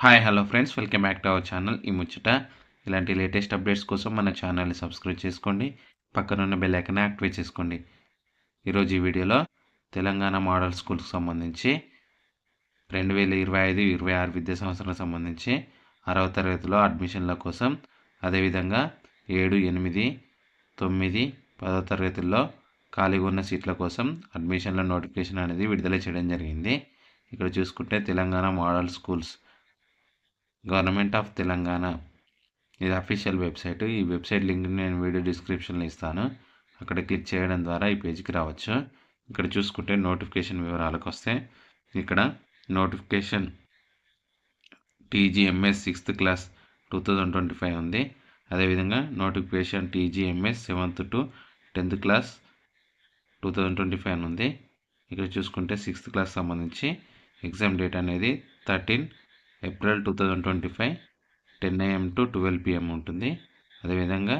Hi hello friends, welcome back to our channel. ఈ ముచ్చట ఇలాంటి లేటెస్ట్ అప్డేట్స్ కోసం మన ఛానల్ని సబ్స్క్రైబ్ చేసుకోండి, పక్కనున్న బెల్ ఐకాన్ యాక్టివేట్ చేసుకోండి. ఈరోజు ఈ వీడియోలో తెలంగాణ మోడల్ స్కూల్కి సంబంధించి 2025-26 విద్యా సంవత్సరానికి సంబంధించి 6వ తరగతిలో అడ్మిషన్ల కోసం, అదేవిధంగా 7, 8, 9, 10వ తరగతుల్లో ఖాళీగా ఉన్న సీట్ల కోసం అడ్మిషన్ల నోటిఫికేషన్ అనేది విడుదల చేయడం జరిగింది. ఇక్కడ చూసుకుంటే Telangana model schools government of Telangana ఇది అఫీషియల్ వెబ్సైట్. ఈ వెబ్సైట్ లింక్ నేను వీడియో డిస్క్రిప్షన్లో ఇస్తాను. అక్కడ క్లిక్ చేయడం ద్వారా ఈ పేజ్కి రావచ్చు. ఇక్కడ చూసుకుంటే నోటిఫికేషన్ వివరాలకు వస్తే, ఇక్కడ నోటిఫికేషన్ TGMS 6th క్లాస్ 2025 ఉంది. అదేవిధంగా notification TGMS 7th to 10th class 2025 ఉంది. ఇక్కడ చూసుకుంటే 6th క్లాస్ సంబంధించి ఎగ్జామ్ డేట్ అనేది 13 ఏప్రిల్ 2025 10 AM to 12 PM ఉంటుంది. అదేవిధంగా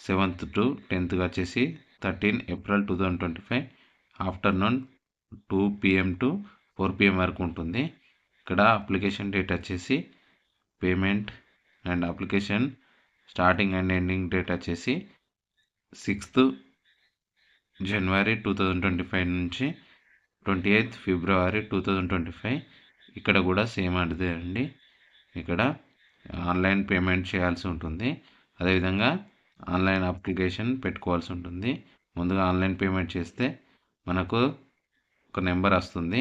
7th to 10th వచ్చేసి 13 April 2025 afternoon 2 PM to 4 PM వరకు ఉంటుంది. ఇక్కడ అప్లికేషన్ డేట్ వచ్చేసి payment and application starting and ending date వచ్చేసి 6th జనవరి 2025 నుంచి 28th ఫిబ్రవరి 2025. ఇక్కడ కూడా సేమ్ అదే అండి. ఇక్కడ ఆన్లైన్ పేమెంట్ చేయాల్సి ఉంటుంది. అదేవిధంగా ఆన్లైన్ అప్లికేషన్ పెట్టుకోవాల్సి ఉంటుంది. ముందుగా ఆన్లైన్ పేమెంట్ చేస్తే మనకు ఒక నెంబర్ వస్తుంది.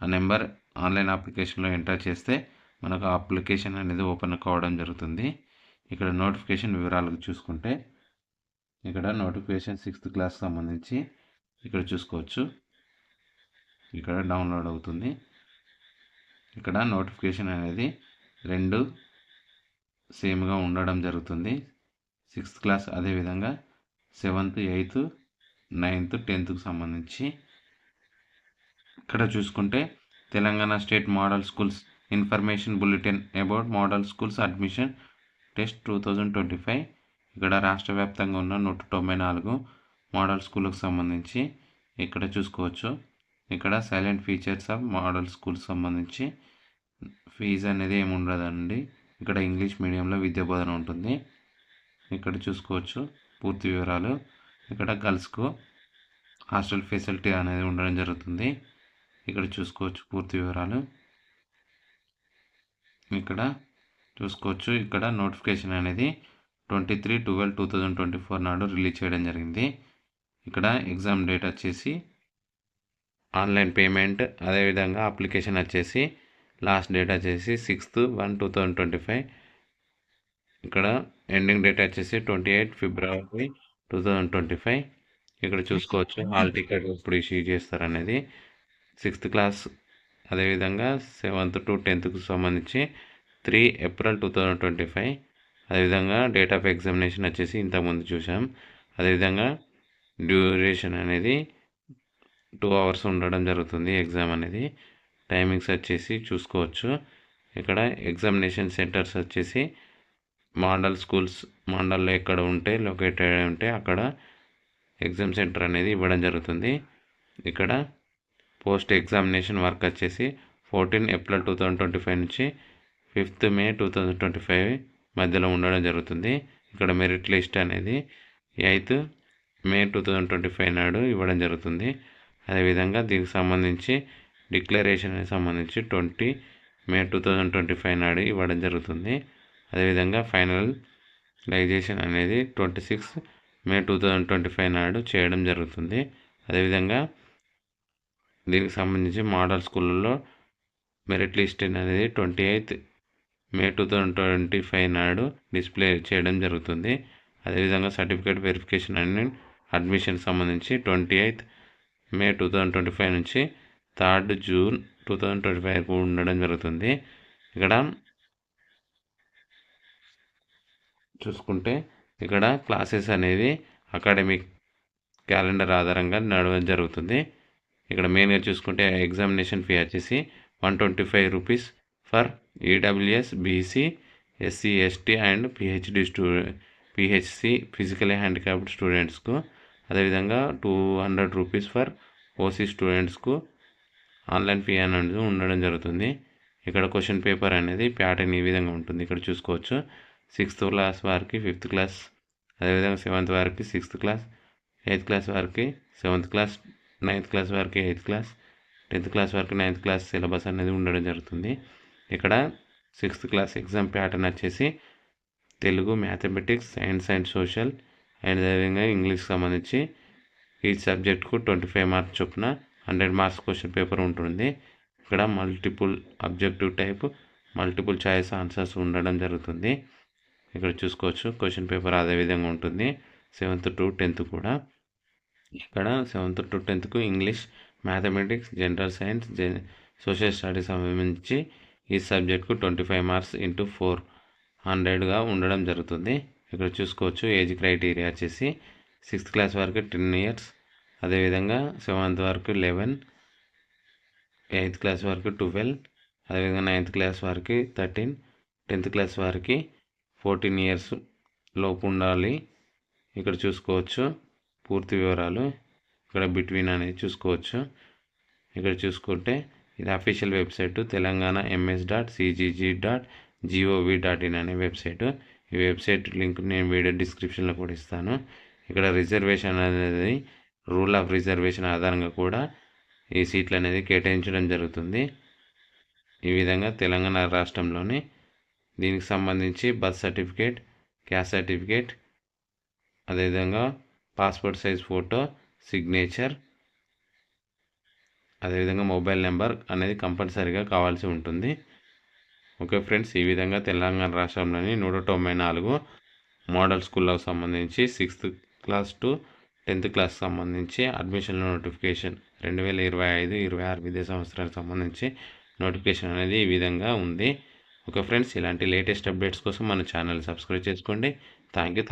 ఆ నెంబర్ ఆన్లైన్ అప్లికేషన్లో ఎంటర్ చేస్తే మనకు ఆ అప్లికేషన్ అనేది ఓపెన్ కావడం జరుగుతుంది. ఇక్కడ నోటిఫికేషన్ వివరాలకు చూసుకుంటే, ఇక్కడ నోటిఫికేషన్ 6th క్లాస్ సంబంధించి ఇక్కడ చూసుకోవచ్చు. ఇక్కడ డౌన్లోడ్ అవుతుంది. ఇక్కడ నోటిఫికేషన్ అనేది 2 సేమ్గా ఉండడం జరుగుతుంది. 6th క్లాస్ అదేవిధంగా 7th, 8th, 9th, 10th సంబంధించి. ఇక్కడ చూసుకుంటే Telangana state model schools information bulletin about model schools admission test 2025. ఇక్కడ రాష్ట్ర వ్యాప్తంగా ఉన్న 194 మోడల్ స్కూళ్ళకు సంబంధించి ఇక్కడ చూసుకోవచ్చు. ఇక్కడ silent features of model schools సంబంధించి ఫీజు అనేది ఏమి ఉండదండి. ఇక్కడ ఇంగ్లీష్ మీడియంలో విద్యా బోధన ఉంటుంది. ఇక్కడ చూసుకోవచ్చు పూర్తి వివరాలు. ఇక్కడ గర్ల్స్కు హాస్టల్ ఫెసిలిటీ అనేది ఉండడం జరుగుతుంది. ఇక్కడ చూసుకోవచ్చు పూర్తి వివరాలు. ఇక్కడ చూసుకోవచ్చు. ఇక్కడ నోటిఫికేషన్ అనేది 23/12/2024 నాడు రిలీజ్ చేయడం జరిగింది. ఇక్కడ ఎగ్జామ్ డేట్ వచ్చేసి ఆన్లైన్ పేమెంట్, అదేవిధంగా అప్లికేషన్ వచ్చేసి లాస్ట్ డేట్ వచ్చేసి 6/1/2025. ఇక్కడ ఎండింగ్ డేట్ వచ్చేసి 28 ఫిబ్రవరి 2025. ఇక్కడ చూసుకోవచ్చు హాల్ టికెట్ ఇప్పుడు ఇష్యూ చేస్తారనేది. 6th క్లాస్ అదేవిధంగా 7th to 10th సంబంధించి 3 ఏప్రిల్ 2025. అదేవిధంగా డేట్ ఆఫ్ ఎగ్జామినేషన్ వచ్చేసి ఇంతకుముందు చూసాం. అదేవిధంగా డ్యూరేషన్ అనేది 2 hours ఉండడం జరుగుతుంది ఎగ్జామ్ అనేది. టైమింగ్స్ వచ్చేసి చూసుకోవచ్చు. ఇక్కడ ఎగ్జామినేషన్ సెంటర్స్ వచ్చేసి మోడల్ స్కూల్స్ మండల్లో ఎక్కడ ఉంటే లొకేటెడ్ ఉంటే అక్కడ ఎగ్జామ్ సెంటర్ అనేది ఇవ్వడం జరుగుతుంది. ఇక్కడ పోస్ట్ ఎగ్జామినేషన్ వర్క్ వచ్చేసి 14 ఏప్రిల్ 2025 నుంచి 5th మే 2025 మధ్యలో ఉండడం జరుగుతుంది. ఇక్కడ మెరిట్ లిస్ట్ అనేది 8th మే 2025 నాడు ఇవ్వడం జరుగుతుంది. అదేవిధంగా దీనికి సంబంధించి డిక్లరేషన్ సంబంధించి 20 మే 2025 నాడు ఇవ్వడం జరుగుతుంది. అదేవిధంగా ఫైనలైజేషన్ అనేది 26 మే 2025 నాడు చేయడం జరుగుతుంది. అదేవిధంగా దీనికి సంబంధించి మోడల్ స్కూళ్ళలో మెరిట్ లిస్ట్ అనేది 28 మే 2025 నాడు డిస్ప్లే చేయడం జరుగుతుంది. అదేవిధంగా సర్టిఫికేట్ వెరిఫికేషన్ అండ్ అడ్మిషన్ సంబంధించి 28 మే 2025 నుంచి 3rd జూన్ 2025 ఉండడం జరుగుతుంది. ఇక్కడ చూసుకుంటే ఇక్కడ క్లాసెస్ అనేది అకాడమిక్ క్యాలెండర్ ఆధారంగా నడవడం జరుగుతుంది. ఇక్కడ మెయిన్గా చూసుకుంటే ఎగ్జామినేషన్ ఫీ వచ్చేసి 125 rupees for EWS, BC, SC, ST and PHC physically handicapped స్టూడెంట్స్కు. అదేవిధంగా 200 రూపీస్ ఫర్ OC స్టూడెంట్స్కు ఆన్లైన్ ఫీ అనేది ఉండడం జరుగుతుంది. ఇక్కడ క్వశ్చన్ పేపర్ అనేది ప్యాటర్న్ ఈ విధంగా ఉంటుంది. ఇక్కడ చూసుకోవచ్చు 6th క్లాస్ వారికి 5th క్లాస్, అదేవిధంగా 7th వారికి 6th క్లాస్, 8th క్లాస్ వారికి 7th క్లాస్, 9th క్లాస్ వారికి 8th క్లాస్, 10th క్లాస్ వరకు 9th క్లాస్ సిలబస్ అనేది ఉండడం జరుగుతుంది. ఇక్కడ 6th క్లాస్ ఎగ్జామ్ ప్యాటర్న్ వచ్చేసి Telugu, mathematics, science and social and అదేవిధంగా ఇంగ్లీష్కి సంబంధించి ఈ సబ్జెక్ట్కు 25 మార్క్స్ చొప్పున 100 మార్క్స్ క్వశ్చన్ పేపర్ ఉంటుంది. ఇక్కడ multiple objective type, multiple choice answers ఉండడం జరుగుతుంది. ఇక్కడ చూసుకోవచ్చు క్వశ్చన్ పేపర్ అదే విధంగా ఉంటుంది 7th to 10th కూడా. ఇక్కడ 7th to 10th English, mathematics, general science, social studies సంబంధించి ఈ సబ్జెక్ట్కు 25 మార్క్స్ ఇంటూ 400గా ఉండడం జరుగుతుంది. ఇక్కడ చూసుకోవచ్చు ఏజ్ క్రైటీరియా వచ్చేసి 6th క్లాస్ వరకు 10 years, అదేవిధంగా 7th వరకు 11, 8th క్లాస్ వరకు 12, అదేవిధంగా 9th క్లాస్ వరకు 13, 10th క్లాస్ వరకు 14 years లోపు ఉండాలి. ఇక్కడ చూసుకోవచ్చు పూర్తి వివరాలు. ఇక్కడ బిట్వీన్ అనేది చూసుకోవచ్చు. ఇక్కడ చూసుకుంటే ఇది అఫీషియల్ వెబ్సైట్ తెలంగాణ ms.cgg.gov.in అనే వెబ్సైట్. ఈ వెబ్సైట్ లింక్ నేను వీడియో డిస్క్రిప్షన్లో కూడా ఇస్తాను. ఇక్కడ రిజర్వేషన్ అనేది రూల్ ఆఫ్ రిజర్వేషన్ ఆధారంగా కూడా ఈ సీట్లు అనేది కేటాయించడం జరుగుతుంది. ఈ విధంగా తెలంగాణ రాష్ట్రంలోని దీనికి సంబంధించి బర్త్ సర్టిఫికేట్, క్యాస్ట్ సర్టిఫికేట్, అదేవిధంగా పాస్పోర్ట్ సైజ్ ఫోటో, సిగ్నేచర్, అదేవిధంగా మొబైల్ నెంబర్ అనేది కంపల్సరీగా కావాల్సి ఉంటుంది. ఓకే ఫ్రెండ్స్, ఈ విధంగా తెలంగాణ రాష్ట్రంలోని 194 మోడల్ స్కూళ్ళకు సంబంధించి 6th class to 10th class సంబంధించి అడ్మిషన్ నోటిఫికేషన్ 2025-26 విద్యా సంవత్సరానికి సంబంధించి నోటిఫికేషన్ అనేది ఈ విధంగా ఉంది. ఓకే ఫ్రెండ్స్, ఇలాంటి లేటెస్ట్ అప్డేట్స్ కోసం మన ఛానల్ సబ్స్క్రైబ్ చేసుకోండి. Thank you.